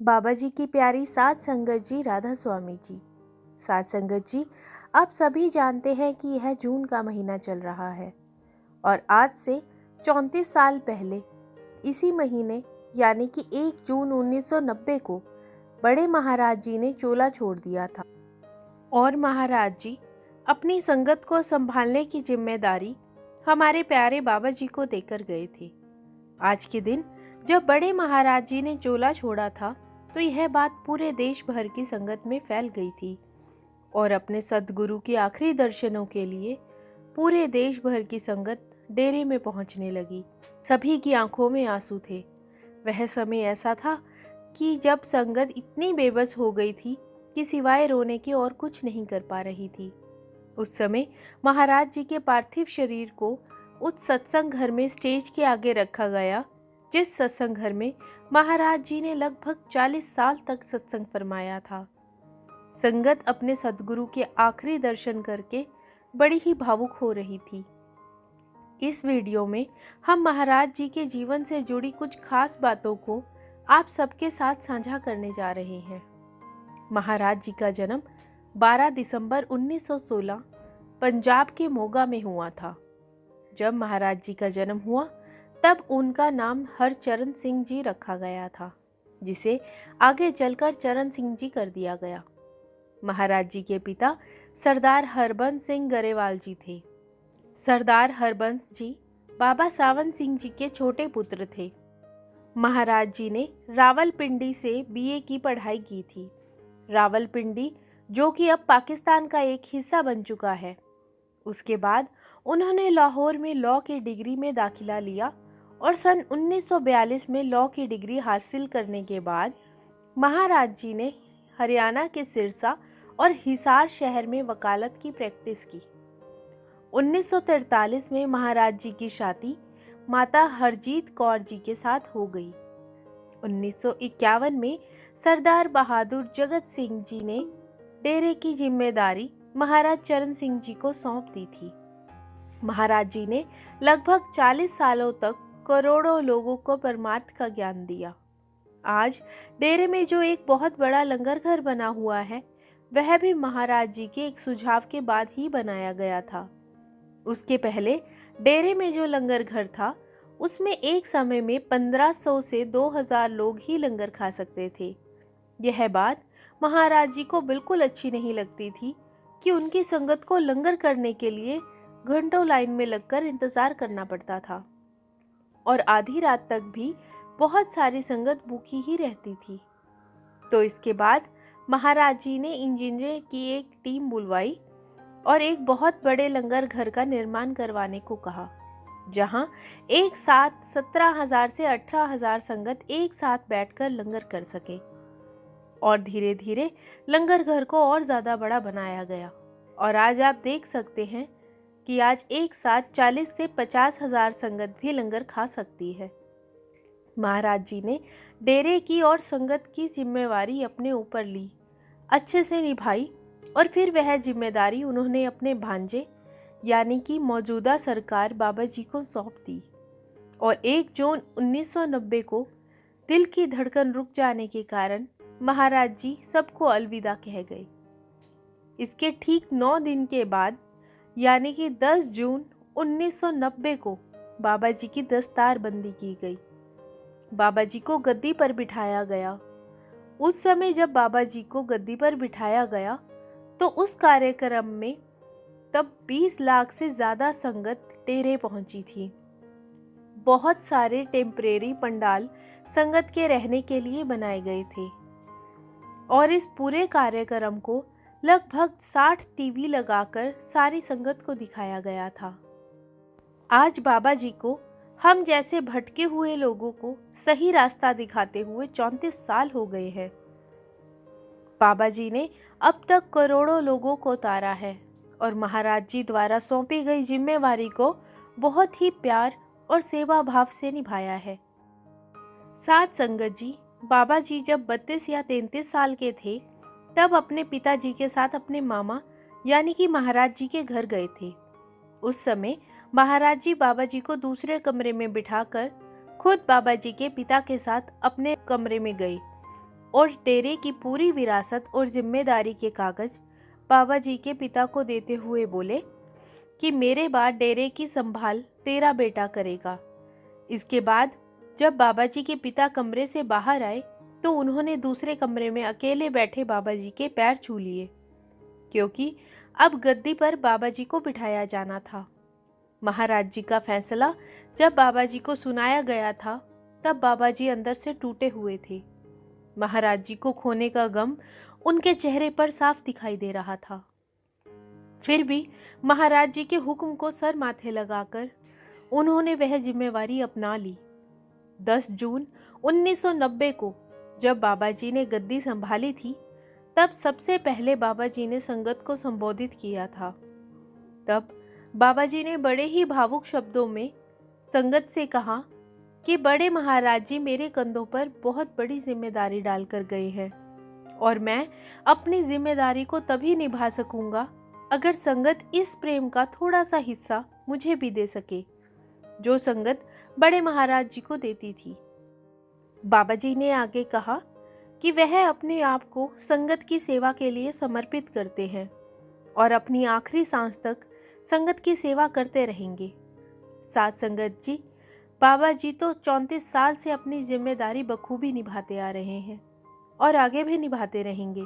बाबा जी की प्यारी साध संगत जी, राधा स्वामी जी। साध संगत जी, आप सभी जानते हैं कि यह जून का महीना चल रहा है और आज से 34 साल पहले इसी महीने यानी कि 1 जून 1990 को बड़े महाराज जी ने चोला छोड़ दिया था और महाराज जी अपनी संगत को संभालने की जिम्मेदारी हमारे प्यारे बाबा जी को देकर गए थे। आज के दिन जब बड़े महाराज जी ने चोला छोड़ा था तो यह बात पूरे देश भर की संगत में फैल गई थी और अपने सद्गुरु के आखिरी दर्शनों के लिए पूरे देश भर की संगत डेरे में पहुंचने लगी। सभी की आंखों में आंसू थे। वह समय ऐसा था कि जब संगत इतनी बेबस हो गई थी कि सिवाय रोने के और कुछ नहीं कर पा रही थी। उस समय महाराज जी के पार्थिव शरीर को उस सत्संग घर में स्टेज के आगे रखा गया, जिस सत्संग घर में महाराज जी ने लगभग 40 साल तक सत्संग फरमाया था। संगत अपने सद्गुरु के आखिरी दर्शन करके बड़ी ही भावुक हो रही थी। इस वीडियो में हम महाराज जी के जीवन से जुड़ी कुछ खास बातों को आप सबके साथ साझा करने जा रहे हैं। महाराज जी का जन्म 12 दिसंबर 1916 पंजाब के मोगा में हुआ था। जब महाराज जी का जन्म हुआ तब उनका नाम हरचरण सिंह जी रखा गया था, जिसे आगे चलकर चरण सिंह जी कर दिया गया। महाराज जी के पिता सरदार हरबंस सिंह गरेवाल जी थे। सरदार हरबंस जी बाबा सावंत सिंह जी के छोटे पुत्र थे। महाराज जी ने रावलपिंडी से बीए की पढ़ाई की थी। रावलपिंडी जो कि अब पाकिस्तान का एक हिस्सा बन चुका है। उसके बाद उन्होंने लाहौर में लॉ की डिग्री में दाखिला लिया और सन 1942 में लॉ की डिग्री हासिल करने के बाद महाराज जी ने हरियाणा के सिरसा और हिसार शहर में वकालत की प्रैक्टिस की। 1943 में महाराज जी की शादी माता हरजीत कौर जी के साथ हो गई। 1951 में सरदार बहादुर जगत सिंह जी ने डेरे की जिम्मेदारी महाराज चरण सिंह जी को सौंप दी थी। महाराज जी ने लगभग 40 सालों तक करोड़ों लोगों को परमार्थ का ज्ञान दिया। आज डेरे में जो एक बहुत बड़ा लंगर घर बना हुआ है, वह भी महाराज जी के एक सुझाव के बाद ही बनाया गया था। उसके पहले डेरे में जो लंगर घर था, उसमें एक समय में 1500 से 2000 लोग ही लंगर खा सकते थे। यह बात महाराज जी को बिल्कुल अच्छी नहीं लगती थी कि उनकी संगत को लंगर करने के लिए घंटों लाइन में लगकर इंतजार करना पड़ता था और आधी रात तक भी बहुत सारी संगत भूखी ही रहती थी। तो इसके बाद महाराज जी ने इंजीनियर की एक टीम बुलवाई और एक बहुत बड़े लंगर घर का निर्माण करवाने को कहा, जहां एक साथ 17,000 से 18,000 संगत एक साथ बैठकर लंगर कर सके। और धीरे धीरे लंगर घर को और ज़्यादा बड़ा बनाया गया और आज आप देख सकते हैं कि आज एक साथ 40 से 50,000 संगत भी लंगर खा सकती है। महाराज जी ने डेरे की और संगत की जिम्मेवारी अपने ऊपर ली, अच्छे से निभाई और फिर वह जिम्मेदारी उन्होंने अपने भांजे यानी कि मौजूदा सरकार बाबा जी को सौंप दी। और 1 जून 1990 को दिल की धड़कन रुक जाने के कारण महाराज जी सबको अलविदा कह गए। इसके ठीक 9 दिन के बाद यानी कि 10 जून 1990 को बाबा जी की दस्तार बंदी की गई। बाबा जी को गद्दी पर बिठाया गया। उस समय जब बाबा जी को गद्दी पर बिठाया गया तो उस कार्यक्रम में तब 20 लाख से ज़्यादा संगत डेरे पहुंची थी। बहुत सारे टेम्परेरी पंडाल संगत के रहने के लिए बनाए गए थे और इस पूरे कार्यक्रम को लगभग 60 टीवी लगाकर सारी संगत को दिखाया गया था। आज बाबा जी को हम जैसे भटके हुए लोगों को सही रास्ता दिखाते हुए 34 साल हो गए हैं। बाबा जी ने अब तक करोड़ों लोगों को उतारा है और महाराज जी द्वारा सौंपी गई जिम्मेवारी को बहुत ही प्यार और सेवा भाव से निभाया है। साध संगत जी, बाबा जी जब 32 या 33 साल के थे तब अपने पिताजी के साथ अपने मामा यानी कि महाराज जी के घर गए थे। उस समय महाराज जी बाबा जी को दूसरे कमरे में बिठाकर खुद बाबा जी के पिता के साथ अपने कमरे में गए और डेरे की पूरी विरासत और जिम्मेदारी के कागज बाबा जी के पिता को देते हुए बोले कि मेरे बाद डेरे की संभाल तेरा बेटा करेगा। इसके बाद जब बाबा जी के पिता कमरे से बाहर आए तो उन्होंने दूसरे कमरे में अकेले बैठे बाबा जी के पैर छू लिए, क्योंकि अब गद्दी पर बाबा जी को बिठाया जाना था। महाराज जी का फैसला जब बाबा जी को सुनाया गया था तब बाबा जी अंदर से टूटे हुए थे। महाराज जी को खोने का गम उनके चेहरे पर साफ दिखाई दे रहा था। फिर भी महाराज जी के हुक्म को सर माथे लगाकर उन्होंने वह जिम्मेवारी अपना ली। 10 जून 1990 को जब बाबा जी ने गद्दी संभाली थी तब सबसे पहले बाबा जी ने संगत को संबोधित किया था। तब बाबा जी ने बड़े ही भावुक शब्दों में संगत से कहा कि बड़े महाराज जी मेरे कंधों पर बहुत बड़ी जिम्मेदारी डालकर गए हैं और मैं अपनी जिम्मेदारी को तभी निभा सकूंगा अगर संगत इस प्रेम का थोड़ा सा हिस्सा मुझे भी दे सके जो संगत बड़े महाराज जी को देती थी। बाबा जी ने आगे कहा कि वह अपने आप को संगत की सेवा के लिए समर्पित करते हैं और अपनी आखिरी सांस तक संगत की सेवा करते रहेंगे। साथ संगत जी, बाबा जी तो 34 साल से अपनी जिम्मेदारी बखूबी निभाते आ रहे हैं और आगे भी निभाते रहेंगे,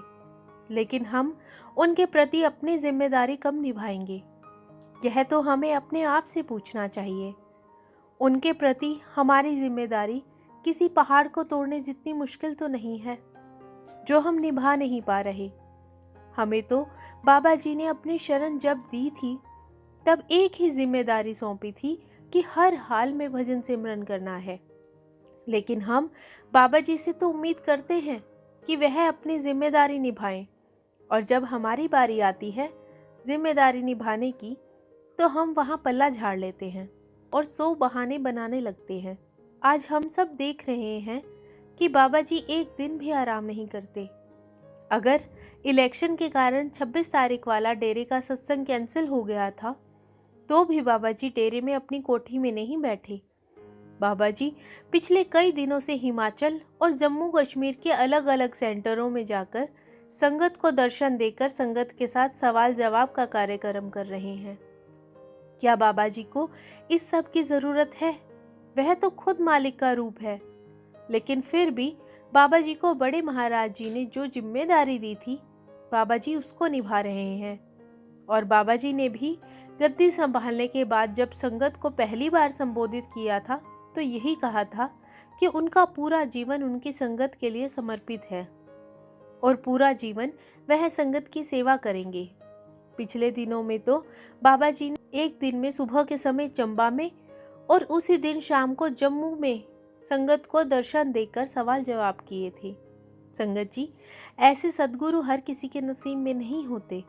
लेकिन हम उनके प्रति अपनी जिम्मेदारी कब निभाएंगे, यह तो हमें अपने आप से पूछना चाहिए। उनके प्रति हमारी जिम्मेदारी किसी पहाड़ को तोड़ने जितनी मुश्किल तो नहीं है जो हम निभा नहीं पा रहे। हमें तो बाबा जी ने अपनी शरण जब दी थी तब एक ही जिम्मेदारी सौंपी थी कि हर हाल में भजन सिमरन करना है, लेकिन हम बाबा जी से तो उम्मीद करते हैं कि वह अपनी जिम्मेदारी निभाएं और जब हमारी बारी आती है जिम्मेदारी निभाने की तो हम वहाँ पल्ला झाड़ लेते हैं और 100 बहाने बनाने लगते हैं। आज हम सब देख रहे हैं कि बाबा जी एक दिन भी आराम नहीं करते। अगर इलेक्शन के कारण 26 तारीख वाला डेरे का सत्संग कैंसिल हो गया था तो भी बाबा जी डेरे में अपनी कोठी में नहीं बैठे। बाबा जी पिछले कई दिनों से हिमाचल और जम्मू कश्मीर के अलग अलग सेंटरों में जाकर संगत को दर्शन देकर संगत के साथ सवाल जवाब का कार्यक्रम कर रहे हैं। क्या बाबा जी को इस सब की ज़रूरत है? वह तो खुद मालिक का रूप है, लेकिन फिर भी बाबा जी को बड़े महाराज जी ने जो जिम्मेदारी दी थी बाबा जी उसको निभा रहे हैं। और बाबा जी ने भी गद्दी संभालने के बाद जब संगत को पहली बार संबोधित किया था तो यही कहा था कि उनका पूरा जीवन उनकी संगत के लिए समर्पित है और पूरा जीवन वह संगत की सेवा करेंगे। पिछले दिनों में तो बाबा जी ने एक दिन में सुबह के समय चंबा में और उसी दिन शाम को जम्मू में संगत को दर्शन देकर सवाल जवाब किए थे। संगत जी, ऐसे सद्गुरु हर किसी के नसीब में नहीं होते।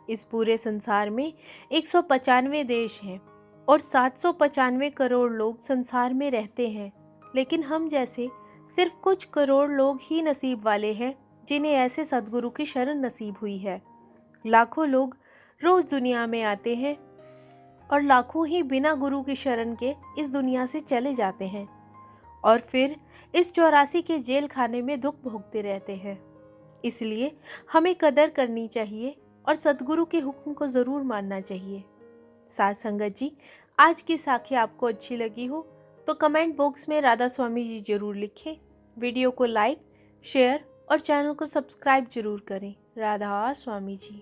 इस पूरे संसार में 195 देश हैं और 795 करोड़ लोग संसार में रहते हैं, लेकिन हम जैसे सिर्फ कुछ करोड़ लोग ही नसीब वाले हैं जिन्हें ऐसे सद्गुरु की शरण नसीब हुई है। लाखों लोग रोज दुनिया में आते हैं और लाखों ही बिना गुरु की शरण के इस दुनिया से चले जाते हैं और फिर इस 84 के जेल खाने में दुख भोगते रहते हैं। इसलिए हमें कदर करनी चाहिए और सद्गुरु के हुक्म को ज़रूर मानना चाहिए। साथ संगत जी, आज की साखी आपको अच्छी लगी हो तो कमेंट बॉक्स में राधा स्वामी जी जरूर लिखें। वीडियो को लाइक, शेयर और चैनल को सब्सक्राइब जरूर करें। राधा स्वामी जी।